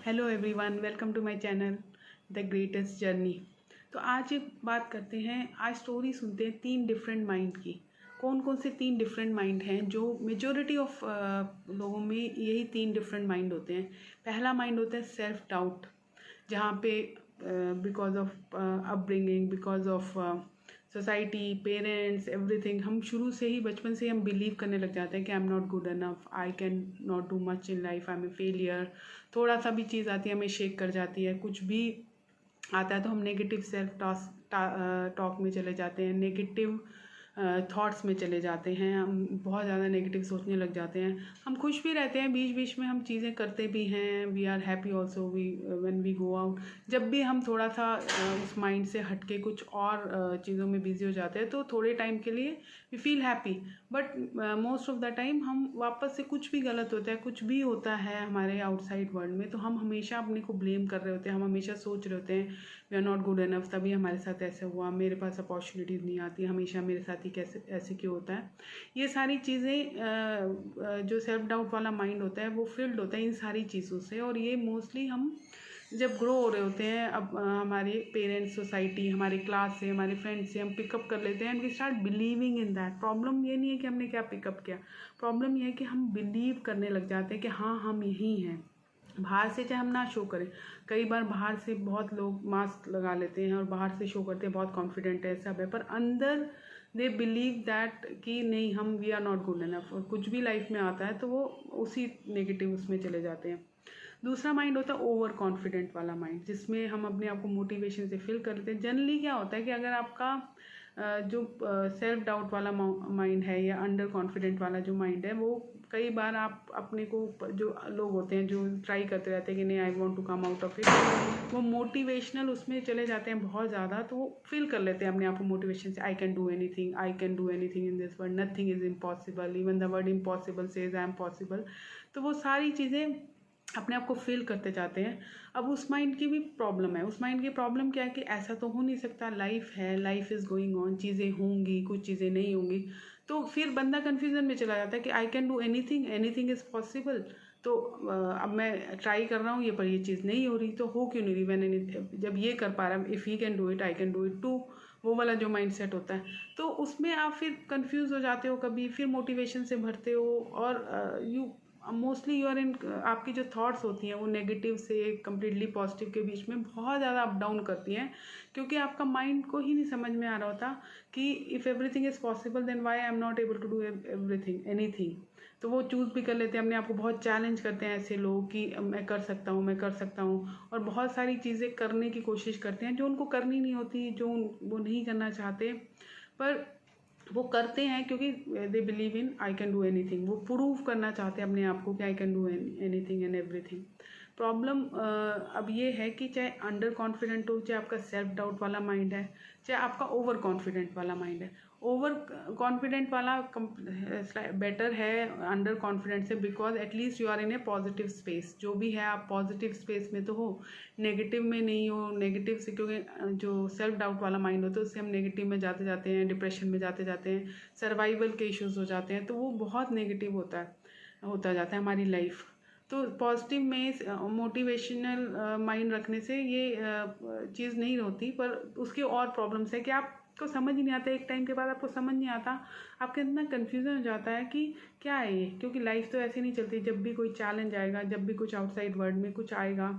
Hello everyone, welcome to my channel the greatest journey. तो आज एक बात करते हैं, आज स्टोरी सुनते हैं 3 डिफरेंट माइंड की। कौन कौन से 3 डिफरेंट माइंड हैं? जो मेजॉरिटी ऑफ लोगों में यही 3 डिफरेंट माइंड होते हैं। पहला माइंड होता है सेल्फ डाउट, जहाँ पे because of upbringing, because of society, parents, everything, हम शुरू से ही बचपन से ही हम बिलीव करने लग जाते हैं कि I am not good enough, I can not do much in life, I am a failure. थोड़ा सा भी चीज़ आती है हमें शेक कर जाती है, कुछ भी आता है तो हम नेगेटिव सेल्फ टॉक में चले जाते हैं, नेगेटिव थॉट्स में चले जाते हैं, हम बहुत ज़्यादा नेगेटिव सोचने लग जाते हैं। हम खुश भी रहते हैं, बीच बीच में हम चीज़ें करते भी हैं, we are happy also we when we go out. जब भी हम थोड़ा सा उस माइंड से हट के कुछ और चीज़ों में बिजी हो जाते हैं तो थोड़े टाइम के लिए we feel happy, but most of the time हम वापस से कुछ भी गलत होता है, कुछ भी होता है हमारे आउटसाइड वर्ल्ड में, तो हम हमेशा अपने को ब्लेम कर रहे होते हैं, हम हमेशा सोच रहे होते हैं we are not good enough, तभी हमारे साथ ऐसे हुआ, मेरे पास अपॉर्चुनिटीज़ नहीं आती, हमेशा मेरे साथ ही कैसे ऐसे क्यों होता है। ये सारी चीज़ें जो सेल्फ डाउट वाला माइंड होता है वो फिल्ड होता है इन सारी चीज़ों से, और ये मोस्टली हम जब ग्रो हो रहे होते हैं, अब हमारे पेरेंट्स, सोसाइटी, हमारे क्लास से, हमारे फ्रेंड्स से हम पिकअप कर लेते हैं and we start believing in that. Problem ये नहीं है कि हमने क्या पिकअप किया, प्रॉब्लम ये है कि हम बिलीव करने लग जाते हैं कि हाँ हम यही हैं। बाहर से चाहे हम ना शो करें, कई बार बाहर से बहुत लोग मास्क लगा लेते हैं और बाहर से शो करते हैं बहुत कॉन्फिडेंट है, सब है, पर अंदर दे बिलीव दैट कि नहीं, हम we are not good enough. और कुछ भी लाइफ में आता है तो वो उसी नेगेटिव उसमें चले जाते हैं। दूसरा माइंड होता है ओवर कॉन्फिडेंट वाला माइंड, जिसमें हम अपने आप को मोटिवेशन से फिल कर लेते हैं। जनरली क्या होता है कि अगर आपका जो सेल्फ डाउट वाला माइंड है या अंडर कॉन्फिडेंट वाला जो माइंड है, वो कई बार आप अपने को, जो लोग होते हैं जो ट्राई करते रहते हैं कि नहीं I want to come out of it, वो मोटिवेशनल उसमें चले जाते हैं बहुत ज़्यादा, तो वो फील कर लेते हैं अपने आप को मोटिवेशन से, आई can do anything, I can do anything in this world, nothing is impossible, even the word impossible says I am possible. तो वो सारी चीज़ें अपने आप को फील करते जाते हैं। अब उस माइंड की भी प्रॉब्लम है, उस माइंड की प्रॉब्लम क्या है कि ऐसा तो हो नहीं सकता, लाइफ है, लाइफ इज़ गोइंग ऑन, चीज़ें होंगी, कुछ चीज़ें नहीं होंगी, तो फिर बंदा कन्फ्यूज़न में चला जाता है कि आई can do anything, anything is possible. तो अब मैं ट्राई कर रहा हूँ ये, पर ये चीज़ नहीं हो रही, तो हो क्यों नहीं रही, मैंने जब ये कर पा रहा, if he can do it I can do it too, वो वाला जो माइंड सेट होता है, तो उसमें आप फिर कंफ्यूज हो जाते हो, कभी फिर मोटिवेशन से भरते हो, और you mostly you are in, आपकी जो थॉट्स होती हैं वो नेगेटिव से कम्प्लीटली पॉजिटिव के बीच में बहुत ज़्यादा अप डाउन करती हैं, क्योंकि आपका माइंड को ही नहीं समझ में आ रहा होता कि if everything is possible then why I am not able to do everything anything. तो वो चूज़ भी कर लेते हैं, अपने आप को बहुत चैलेंज करते हैं ऐसे लोग कि मैं कर सकता हूँ, मैं कर सकता हूँ, और बहुत सारी चीज़ें करने की कोशिश करते हैं जो उनको करनी नहीं होती, जो वो नहीं करना चाहते, पर वो करते हैं क्योंकि they believe in I can do anything, वो प्रूव करना चाहते हैं अपने आप को कि आई can do anything and everything. Problem अब ये है कि चाहे अंडर कॉन्फिडेंट हो, चाहे आपका सेल्फ डाउट वाला माइंड है, चाहे आपका ओवर कॉन्फिडेंट वाला माइंड है, ओवर कॉन्फिडेंट वाला बेटर है अंडर कॉन्फिडेंट से, because at least you are in a positive space. जो भी है आप पॉजिटिव स्पेस में तो हो, नेगेटिव में नहीं हो। नेगेटिव से, क्योंकि जो सेल्फ डाउट वाला माइंड होता है उससे हम नेगेटिव में जाते जाते हैं, डिप्रेशन में जाते जाते हैं, सर्वाइवल के इश्यूज़ हो जाते हैं, तो वो बहुत नेगेटिव होता जाता है हमारी लाइफ। तो पॉजिटिव में मोटिवेशनल माइंड रखने से ये चीज़ नहीं होती, पर उसके और प्रॉब्लम्स है कि आपको समझ ही नहीं आता, एक टाइम के बाद आपको समझ नहीं आता, आपके इतना कन्फ्यूज़न हो जाता है कि क्या है ये, क्योंकि लाइफ तो ऐसे नहीं चलती। जब भी कोई चैलेंज आएगा, जब भी कुछ आउटसाइड वर्ल्ड में कुछ आएगा,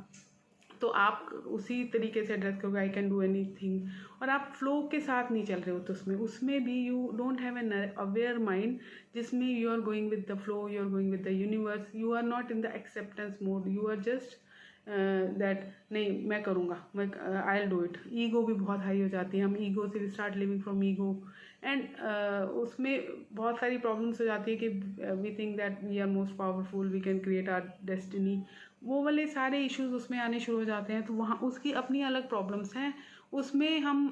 तो आप उसी तरीके से एड्रेस करोगे, आई कैन डू एनीथिंग, और आप फ्लो के साथ नहीं चल रहे हो, तो उसमें भी you don't have an aware mind, जिसमें you are going with the flow, you are going with the universe, you are not in the acceptance mode, you are just that नहीं मैं करूँगा, मैं I will do it. Ego भी बहुत high हो जाती है, हम ईगो से start living from ego, and उसमें बहुत सारी प्रॉब्लम्स हो जाती है कि we think that we are most powerful, we can create our destiny, वो वाले सारे इश्यूज उसमें आने शुरू हो जाते हैं। तो वहाँ उसकी अपनी अलग प्रॉब्लम्स हैं, उसमें हम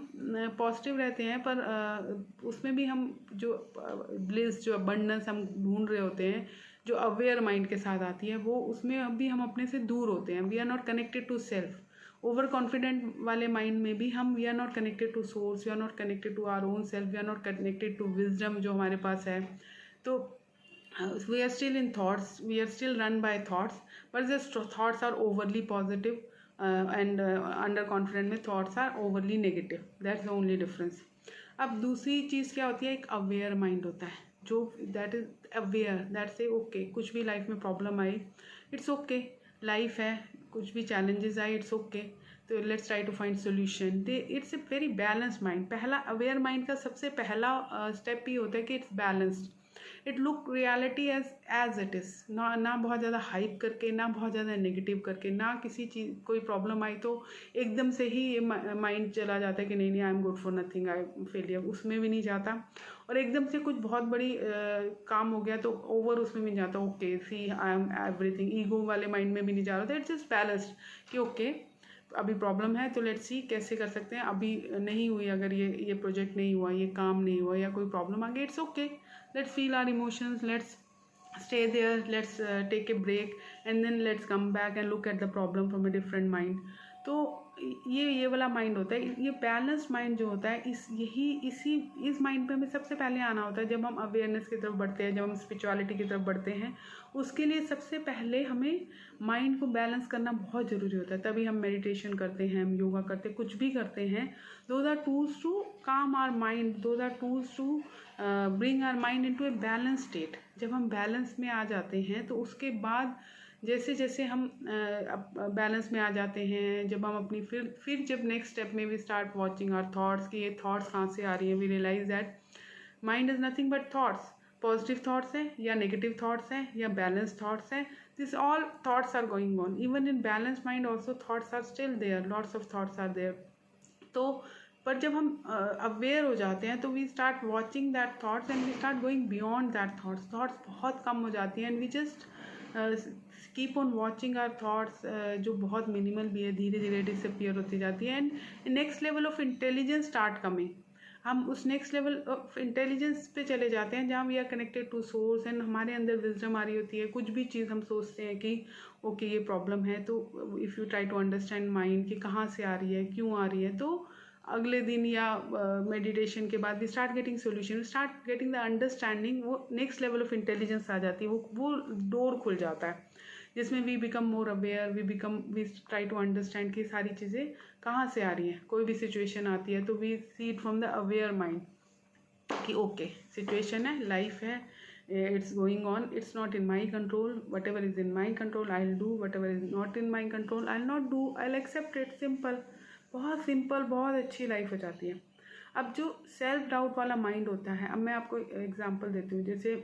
पॉजिटिव रहते हैं, पर उसमें भी हम जो ब्लिस, जो अबंडेंस हम ढूंढ रहे होते हैं, जो अवेयर माइंड के साथ आती है, वो उसमें अभी हम अपने से दूर होते हैं, we are not connected to self. Over confident वाले माइंड में भी हम we are not connected to source, we are not connected to our own self, we are not connected to wisdom जो हमारे पास है। तो we are still in thoughts, we are still run by thoughts, but the thoughts are overly positive, and underconfident में thoughts are overly negative. That's the only difference. अब दूसरी चीज़ क्या होती है, एक अवेयर माइंड होता है जो दैट इज अवेयर, दैट से ओके कुछ भी लाइफ में प्रॉब्लम आई, इट्स ओके, लाइफ है, कुछ भी चैलेंजेस आए, इट्स ओके, तो let's try to find solution. They it's a very balanced mind. पहला अवेयर माइंड का सबसे पहला स्टेप ही होता है कि it's balanced. It look reality as it is, ना बहुत ज़्यादा हाइप करके, ना बहुत ज़्यादा नेगेटिव करके, ना किसी चीज़ कोई प्रॉब्लम आई तो एकदम से ही ये माइंड चला जाता है कि नहीं I am good for nothing, I am failure, उसमें भी नहीं जाता. और एकदम से कुछ बहुत बड़ी काम हो गया तो ओवर उसमें भी नहीं जाता, okay see I am everything, ego वाले माइंड में भी नहीं जा रहा था. इट्स जस्ट बैलेंस्ड कि ओके अभी प्रॉब्लम है तो लेट्स सी कैसे कर सकते हैं. अभी नहीं हुई, अगर ये प्रोजेक्ट नहीं हुआ, ये काम नहीं हुआ, या कोई प्रॉब्लम आ गई, it's okay, let's feel our emotions, let's stay there, let's take a break, and then let's come back and look at the problem from a different mind. तो ये वाला माइंड होता है. ये बैलेंस्ड माइंड जो होता है, इस माइंड पे हमें सबसे पहले आना होता है जब हम अवेयरनेस की तरफ बढ़ते हैं, जब हम स्पिरिचुअलिटी की तरफ बढ़ते हैं. उसके लिए सबसे पहले हमें माइंड को बैलेंस करना बहुत ज़रूरी होता है. तभी हम मेडिटेशन करते हैं, हम योगा करते हैं, कुछ भी करते हैं. Those are tools to calm our mind, those are tools to bring our mind into a balance state. जब हम बैलेंस में आ जाते हैं तो उसके बाद जैसे जैसे हम बैलेंस में आ जाते हैं, जब हम अपनी फिर जब नेक्स्ट स्टेप में we start watching our thoughts कि ये थॉट्स कहाँ से आ रही हैं, we realize that mind is nothing but thoughts. Positive thoughts हैं या नेगेटिव थॉट्स हैं या बैलेंस थॉट्स हैं, this all thoughts are going on. Even in balance mind also thoughts are still there, lots of thoughts are there. तो पर जब हम aware हो जाते हैं तो we start watching that thoughts and we start going beyond that thoughts. Thoughts बहुत कम हो जाती हैं and we just keep on watching our thoughts, जो बहुत मिनिमल भी है, धीरे धीरे डिसअपियर होती जाती है. And next level of intelligence start coming. हम उस नेक्स्ट लेवल ऑफ इंटेलिजेंस पे चले जाते हैं जहाँ we are connected to source and हमारे अंदर विजडम आ रही होती है. कुछ भी चीज़ हम सोचते हैं कि ओके ये प्रॉब्लम है, तो if you try to understand mind कि कहाँ से आ रही है, क्यों आ रही है, तो अगले दिन या मेडिटेशन के बाद we start getting solution, we start getting the understanding. वो नेक्स्ट लेवल ऑफ इंटेलिजेंस आ जाती है, वो डोर खुल जाता है जिसमें we become more aware, we try to understand कि सारी चीज़ें कहाँ से आ रही हैं. कोई भी सिचुएशन आती है तो we see it from the aware mind कि ओके सिचुएशन है, लाइफ है, it's going on, it's not in my control, whatever is in my control I'll do, whatever is not in my control I'll not do, I'll accept it. Simple, बहुत simple, बहुत अच्छी life हो जाती है. अब जो self doubt वाला mind होता है, अब मैं आपको एग्जांपल देती हूँ. जैसे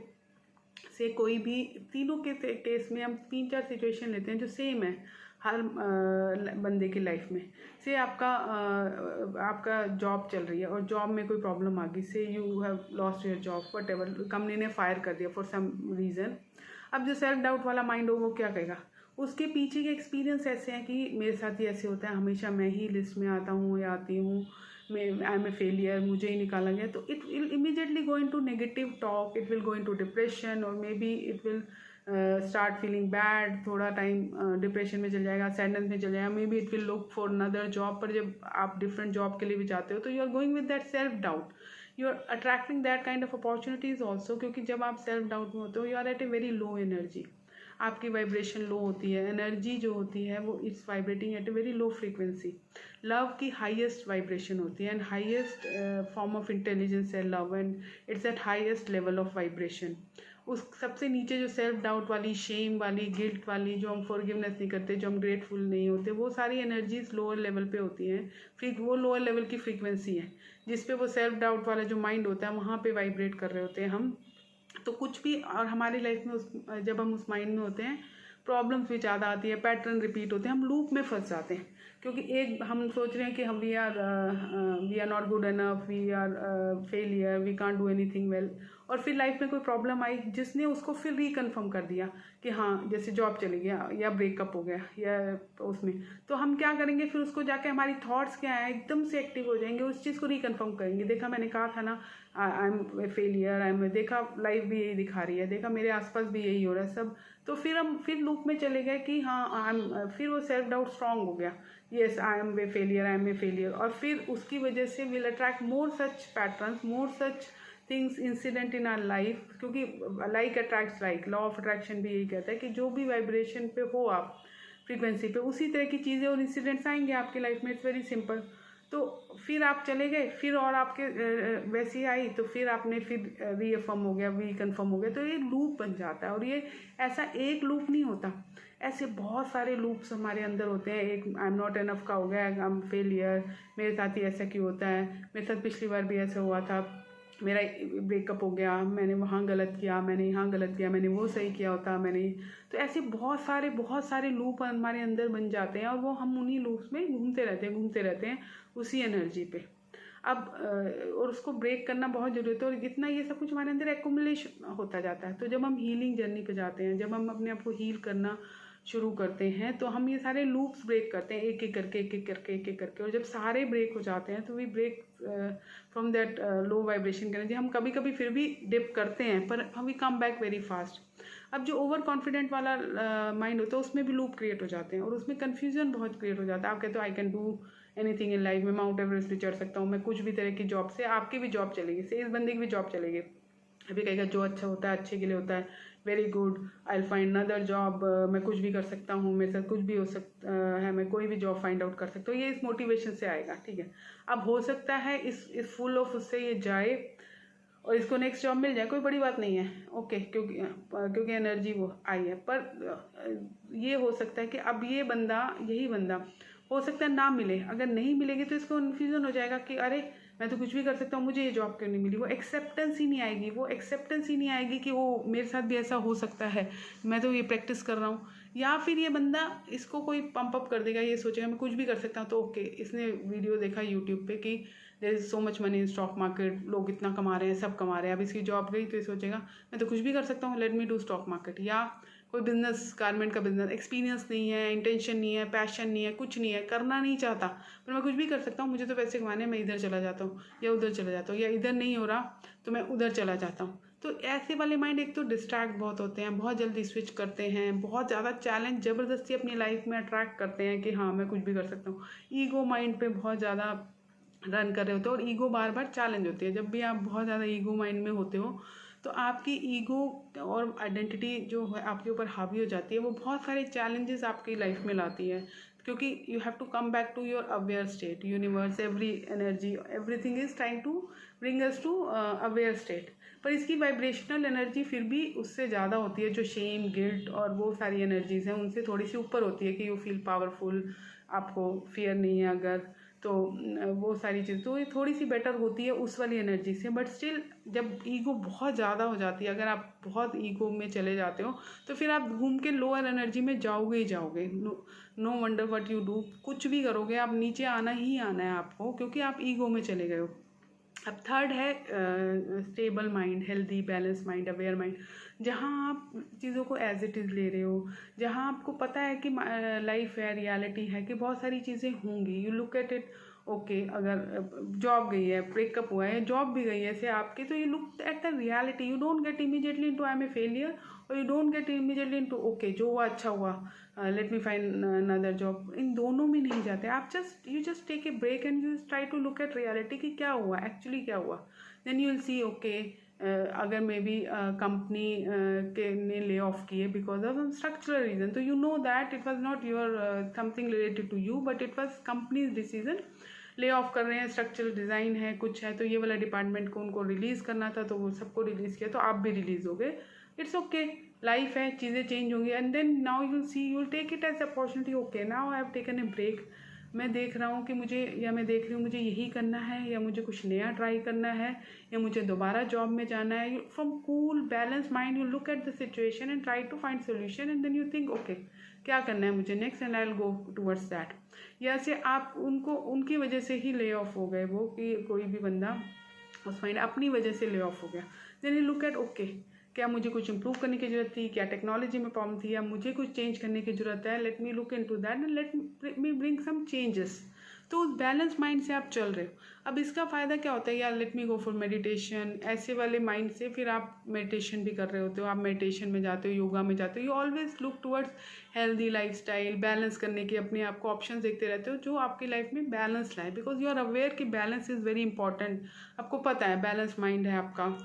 से कोई भी तीनों के केस में हम 3-4 सिचुएशन लेते हैं जो सेम है हर बंदे की लाइफ में. से आपका जॉब चल रही है और जॉब में कोई प्रॉब्लम आ गई, से you have lost your job, whatever, company ने फायर कर दिया फॉर सम रीज़न. अब जो सेल्फ डाउट वाला माइंड हो वो क्या कहेगा, उसके पीछे के एक्सपीरियंस ऐसे हैं कि मेरे साथ ही ऐसे होता है, हमेशा मैं ही लिस्ट में आता हूँ या आती हूँ, मैं आई एम ए फेलियर, मुझे ही निकाला गया. तो it will immediately go into negative talk, it will go into depression, और maybe it will start feeling bad. थोड़ा टाइम डिप्रेशन में चल जाएगा, सैडनेस में चल जाएगा, maybe it will look for another job. पर जब आप डिफरेंट जॉब के लिए भी जाते हो तो you are going with that self doubt, you are attracting that kind of opportunities also. क्योंकि जब आप सेल्फ डाउट में होते हो you are at a very low energy, आपकी वाइब्रेशन लो होती है, एनर्जी जो होती है वो it's vibrating at a very low frequency. Love की हाईएस्ट वाइब्रेशन होती है and highest form of intelligence है love, and it's at highest level of vibration. उस सबसे नीचे जो सेल्फ डाउट वाली, शेम वाली, गिल्ट वाली, जो हम फॉरगिवनेस नहीं करते, जो हम ग्रेटफुल नहीं होते, वो सारी एनर्जीज लोअर लेवल पे होती हैं. फिर वो लोअर लेवल की फ्रीक्वेंसी है जिस पे वो सेल्फ डाउट वाला जो माइंड होता है वहाँ पे वाइब्रेट कर रहे होते हैं हम. तो कुछ भी, और हमारी लाइफ में जब हम उस माइंड में होते हैं प्रॉब्लम्स भी ज़्यादा आती है, पैटर्न रिपीट होते हैं, हम लूप में फंस जाते हैं. क्योंकि एक हम सोच रहे हैं कि हम we are not good enough, we are failure, we can't do anything well. और फिर लाइफ में कोई प्रॉब्लम आई जिसने उसको फिर रिकन्फर्म कर दिया कि हाँ, जैसे जॉब चली गया या ब्रेकअप हो गया या उसमें, तो हम क्या करेंगे, फिर उसको जाके हमारी थॉट्स क्या है एकदम से एक्टिव हो जाएंगे, उस चीज़ को रिकन्फर्म करेंगे. देखा, मैंने कहा था ना, आई एम ए फेलियर, देखा लाइफ भी यही दिखा रही है, देखा मेरे आसपास भी यही हो रहा है सब. तो फिर हम फिर लूप में चले गए कि हाँ फिर वो सेल्फ डाउट स्ट्रांग हो गया, yes I am a failure, I am a failure. और फिर उसकी वजह से will attract more such patterns, more such things incident in our life, क्योंकि like attracts like, law of attraction भी यही कहता है कि जो भी वाइब्रेशन पे हो आप, फ्रीक्वेंसी पे, उसी तरह की चीज़ें और इंसिडेंट्स आएंगे आपकी लाइफ में। It's very simple. तो फिर आप चले गए, फिर और आपके वैसी आई, तो फिर आपने फिर रीअफर्म हो गया, रीकन्फर्म हो गया, तो ये लूप बन जाता है। और ये ऐसा एक लूप नहीं होता, ऐसे बहुत सारे लूप्स हमारे अंदर होते हैं। एक आई एम नॉट एनफ का हो गया, आई एम फेलियर, मेरे साथ ही ऐसा क्यों होता है, मेरे साथ पिछली बार भी ऐसा हुआ था, मेरा ब्रेकअप हो गया, मैंने वहाँ गलत किया, मैंने यहाँ गलत किया, मैंने वो सही किया होता, मैंने। तो ऐसे बहुत सारे लूप हमारे अंदर बन जाते हैं और वो हम उन्हीं लूप्स में घूमते रहते हैं उसी एनर्जी पे। अब और उसको ब्रेक करना बहुत ज़रूरी है। और जितना ये सब कुछ हमारे अंदर एक्युमुलेशन होता जाता है, तो जब हम हीलिंग जर्नी पे जाते हैं, जब हम अपने आप को हील करना शुरू करते हैं, तो हम ये सारे लूप्स ब्रेक करते हैं एक एक करके। और जब सारे ब्रेक हो जाते हैं, तो we break from that low vibration energy. हम कभी कभी फिर भी डिप करते हैं, पर हम we come back very fast. अब जो ओवर कॉन्फिडेंट वाला माइंड होता है, उसमें भी लूप क्रिएट हो जाते हैं और उसमें कन्फ्यूजन बहुत क्रिएट हो जाता है। आप कहते हो आई can do anything in life, मैं माउंट एवरेस्ट भी चढ़ सकता हूँ, मैं कुछ भी तरह की जॉब से, आपकी भी जॉब चलेगी, से इस बंदे की भी जॉब चलेगी। अभी कहेगा जो अच्छा होता है अच्छे के लिए होता है, very good, I will find another job, मैं कुछ भी कर सकता हूँ, मेरे साथ कुछ भी हो सकता है, मैं कोई भी जॉब फाइंड आउट कर सकता हूँ। ये इस मोटिवेशन से आएगा, ठीक है। अब हो सकता है इस फुल ऑफ उससे ये जाए और इसको नेक्स्ट जॉब मिल जाए, कोई बड़ी बात नहीं है, ओके, क्योंकि एनर्जी वो आई है। पर ये हो सकता है कि अब यही बंदा हो सकता है ना मिले। अगर नहीं मिलेगी तो इसको कन्फ्यूजन हो जाएगा कि अरे मैं तो कुछ भी कर सकता हूँ, मुझे ये जॉब क्यों नहीं मिली। वो एक्सेप्टेंस ही नहीं आएगी कि वो मेरे साथ भी ऐसा हो सकता है, मैं तो ये प्रैक्टिस कर रहा हूँ। या फिर ये बंदा, इसको कोई पंप अप कर देगा, ये सोचेगा मैं कुछ भी कर सकता हूँ। तो ओके, इसने वीडियो देखा यूट्यूब पे कि there is so much money in stock market, लोग इतना कमा रहे हैं, सब कमा रहे हैं। अब इसकी जॉब गई तो ये सोचेगा मैं तो कुछ भी कर सकता हूँ, let me do stock market. या कोई बिजनेस, गारमेंट का बिजनेस, एक्सपीरियंस नहीं है, इंटेंशन नहीं है, पैशन नहीं है, कुछ नहीं है, करना नहीं चाहता, पर मैं कुछ भी कर सकता हूँ, मुझे तो पैसे कमाने, मैं इधर चला जाता हूँ या उधर चला जाता हूँ, या इधर नहीं हो रहा तो मैं उधर चला जाता हूँ। तो ऐसे वाले माइंड एक तो डिस्ट्रैक्ट बहुत होते हैं, बहुत जल्दी स्विच करते हैं, बहुत ज़्यादा चैलेंज ज़बरदस्ती अपनी लाइफ में अट्रैक्ट करते हैं कि हाँ मैं कुछ भी कर सकता हूँ। ईगो माइंड पे बहुत ज़्यादा रन कर रहे होते हो और ईगो बार बार चैलेंज होती है। जब भी आप बहुत ज़्यादा ईगो माइंड में होते हो, तो आपकी ईगो और आइडेंटिटी जो है आपके ऊपर हावी हो जाती है, वो बहुत सारे चैलेंजेस आपकी लाइफ में लाती है, क्योंकि you have to come back to your aware state. Universe, every energy, everything is trying to bring us to aware state. पर इसकी वाइब्रेशनल एनर्जी फिर भी उससे ज़्यादा होती है, जो शेम, गिल्ट और वो सारी एनर्जीज हैं उनसे थोड़ी सी ऊपर होती है, कि यू फील पावरफुल, आपको फियर नहीं है अगर, तो वो सारी चीज़ तो ये थोड़ी सी बेटर होती है उस वाली एनर्जी से। बट स्टिल जब ईगो बहुत ज़्यादा हो जाती है, अगर आप बहुत ईगो में चले जाते हो, तो फिर आप घूम के लोअर एनर्जी में जाओगे ही जाओगे। No wonder what you do, कुछ भी करोगे आप नीचे आना ही आना है आपको, क्योंकि आप ईगो में चले गए हो। अब थर्ड है stable mind, healthy balance mind, aware mind, जहाँ आप चीज़ों को एज इट इज़ ले रहे हो, जहाँ आपको पता है कि लाइफ है, रियलिटी है, कि बहुत सारी चीज़ें होंगी। You look at it, okay, अगर जॉब गई है, ब्रेकअप हुआ है, जॉब भी गई है ऐसे आपकी, तो you look at the reality. You don't get immediately into I am a failure, और you don't get immediately into okay जो हुआ अच्छा हुआ, let me find another job. इन दोनों में नहीं जाते आप। You just take a break and you try to look at reality कि क्या हुआ, एक्चुअली क्या हुआ। Then you will see okay, अगर मे बी कंपनी के ने ले ऑफ किए बिकॉज ऑफ स्ट्रक्चरल रीजन, तो you know that it was not your something related to you, but it was company's decision. Lay off कर रहे हैं, structural design है, कुछ है, तो ये वाला डिपार्टमेंट को उनको रिलीज़ करना था, तो वो सबको रिलीज़ किया, तो आप भी रिलीज़ हो गए। इट्स ओके, लाइफ है, चीज़ें चेंज होंगी। And then now you see, you will take it as opportunity, okay now I have taken a break. मैं देख रहा हूँ कि मुझे, या मैं देख रही हूँ मुझे यही करना है, या मुझे कुछ नया ट्राई करना है, या मुझे दोबारा जॉब में जाना है। From cool balance mind you look at the situation and try to find solution, and then you think okay क्या करना है मुझे next, and I will go towards that. या से आप उनकी वजह से ही ले ऑफ हो गए, वो कि कोई भी बंदा उस माइंड अपनी वजह से ले ऑफ हो गया। Then you look at okay, क्या मुझे कुछ इंप्रूव करने की ज़रूरत थी, क्या टेक्नोलॉजी में प्रॉब्लम थी, या मुझे कुछ चेंज करने की ज़रूरत है, let me look into that and let me bring some changes. तो उस बैलेंस माइंड से आप चल रहे हो। अब इसका फ़ायदा क्या होता है, यार let me go for meditation, ऐसे वाले माइंड से फिर आप मेडिटेशन भी कर रहे होते हो, आप मेडिटेशन में जाते हो, योगा में जाते हो, you always look towards healthy lifestyle, balance करने की अपने आप को ऑप्शन देखते रहते हो जो आपकी लाइफ में बैलेंस लाए, बिकॉज यू आर अवेयर कि बैलेंस इज़ वेरी इंपॉर्टेंट। आपको पता है बैलेंस माइंड है आपका,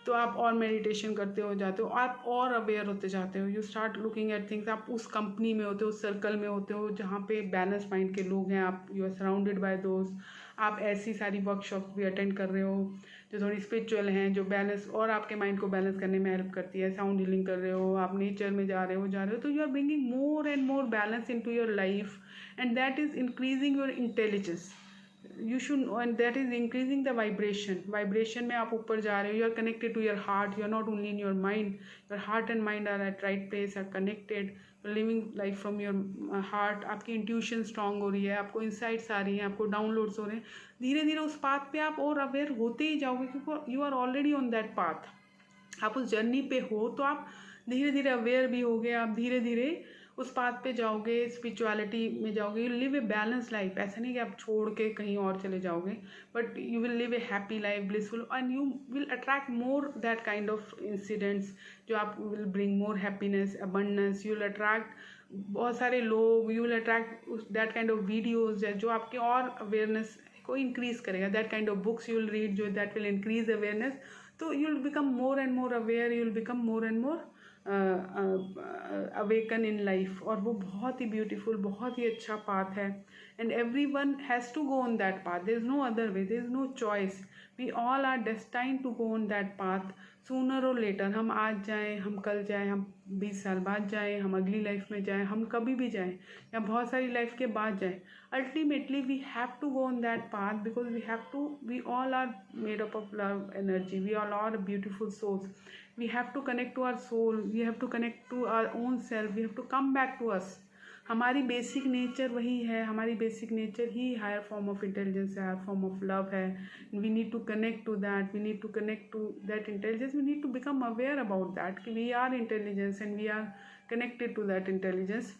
तो आप और मेडिटेशन करते हो जाते हो, आप और अवेयर होते जाते हो, you start looking at things. आप उस कंपनी में होते हो, उस सर्कल में होते हो जहाँ पे बैलेंस माइंड के लोग हैं, आप यू आर सराउंडेड बाय दोस्त। आप ऐसी सारी वर्कशॉप भी अटेंड कर रहे हो जो थोड़ी स्पिरिचुअल हैं, जो बैलेंस और आपके माइंड को बैलेंस करने में हेल्प करती है। साउंड हीलिंग कर रहे हो, आप नेचर में जा रहे हो, तो you are bringing more and more balance in to your life, and that is increasing your intelligence. You should, and that is increasing the vibration में आप ऊपर जा रहे हो, you are connected to your heart, you are not only in your mind, your heart and mind are at right place, are connected, living life from your heart. आपकी intuition strong हो रही है, आपको इंसाइट्स आ रही हैं, आपको downloads हो रहे हैं। धीरे धीरे उस पाथ पे आप और अवेयर होते ही जाओगे, क्योंकि you are already on that path. आप उस जर्नी पे हो तो आप धीरे धीरे अवेयर भी होगे, आप धीरे धीरे उस पाथ पे जाओगे, स्पिरिचुअलिटी में जाओगे, you live a balance life. ऐसा नहीं कि आप छोड़ के कहीं और चले जाओगे, but you will live A happy life, blissful, and you will attract more that kind of incidents जो आप will bring more happiness, abundance. You will attract बहुत सारे लोग, you will attract that kind of videos जो आपके और awareness को increase करेगा, that kind of books you will read जो दैट विल इंक्रीज अवेयरनेस। तो you will become more and more aware, you will become more and more awaken in life. और वो बहुत ही ब्यूटीफुल, बहुत ही अच्छा पाथ है, and every one has to go on that path, there is no other way, there is no choice, we all are destined to go on that path sooner or later. हम आज जाएँ, हम कल जाएँ, हम 20 साल बाद जाएँ, हम अगली लाइफ में जाएँ, हम कभी भी जाएँ, या बहुत सारी लाइफ के बाद जाएँ, ultimately we have to go on that path, because we all are made up of love energy, we all are beautiful souls, we have to connect to our soul, we have to connect to our own self, we have to come back to us। हमारी basic nature वही है, हमारी basic nature ही higher form of intelligence है, higher form of love है। We need to connect to that, we need to connect to that intelligence, we need to become aware about that कि we are intelligence and we are connected to that intelligence.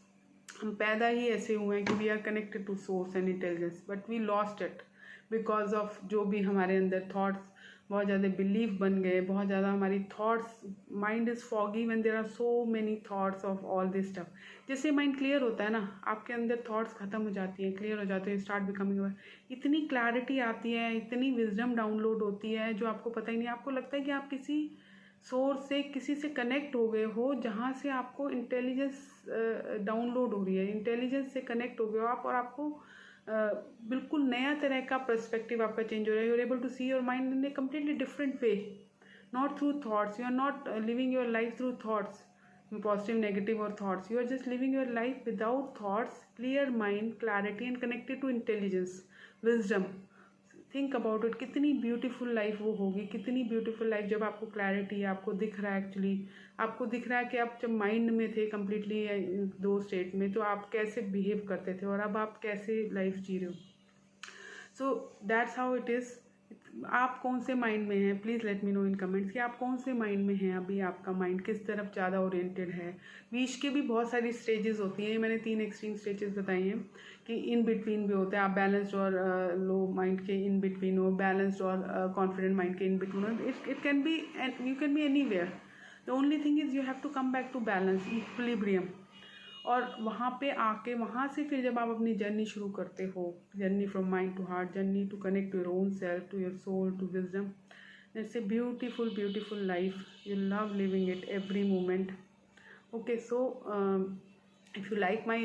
हम पैदा ही ऐसे हुए हैं कि we are connected to source and intelligence, but we lost it because of जो भी हमारे अंदर थॉट्स बहुत ज़्यादा बिलीफ बन गए, बहुत ज़्यादा हमारी thoughts, mind is foggy when there are so many thoughts of all this stuff. जैसे माइंड क्लियर होता है ना, आपके अंदर थॉट्स ख़त्म हो जाती हैं, क्लियर हो जाते हैं, स्टार्ट बिकमिंग अवेयर, इतनी क्लैरिटी आती है, इतनी विजडम डाउनलोड होती है जो आपको पता ही नहीं। आपको लगता है कि आप किसी सोर्स से, किसी से कनेक्ट हो गए हो, जहाँ से आपको इंटेलिजेंस डाउनलोड हो रही है, इंटेलिजेंस से कनेक्ट हो गए हो आप, और आपको बिल्कुल नया तरह का पर्सपेक्टिव आपका चेंज हो रहा है। You are able to see your mind in a completely different way, not through thoughts, you are not living your life through thoughts, positive negative और thoughts, you are just living your life without thoughts, clear mind, clarity and connected to intelligence, wisdom। Think about it, कितनी beautiful life वो होगी, कितनी beautiful life जब आपको clarity है, आपको दिख रहा है, एक्चुअली आपको दिख रहा है कि आप जब माइंड में थे कम्प्लीटली दो स्टेट में, तो आप कैसे बिहेव करते थे और अब आप कैसे लाइफ जी रहे हो। So that's how it is. आप कौन से माइंड में हैं, please let me know in comments कि आप कौन से माइंड में हैं अभी, आपका माइंड किस तरफ ज़्यादा ओरिएंटेड है। विश के भी बहुत सारी स्टेजेस होती हैं, मैंने 3 एक्सट्रीम स्टेजेस बताई हैं कि इन बिटवीन भी होता है, आप बैलेंस्ड और लो माइंड के इन बिटवीन हो, बैलेंस्ड और कॉन्फिडेंट माइंड के इन बिटवीन हो। It can be, you can be anywhere, the only thing is you have to come back to balance, equilibrium. और वहाँ पे आके, वहाँ से फिर जब आप अपनी जर्नी शुरू करते हो, journey from mind to heart, journey to connect to your own self, to your soul, to wisdom, it's a beautiful beautiful life, you love living it every moment. Okay, so if you like my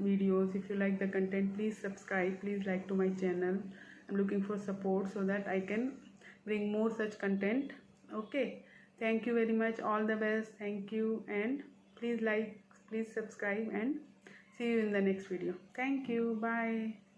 videos, if you like the content, please subscribe, please like to my channel. I'm looking for support so that I can bring more such content. Okay, thank you very much, all the best, thank you, and please like, please subscribe, and see you in the next video. Thank you, bye.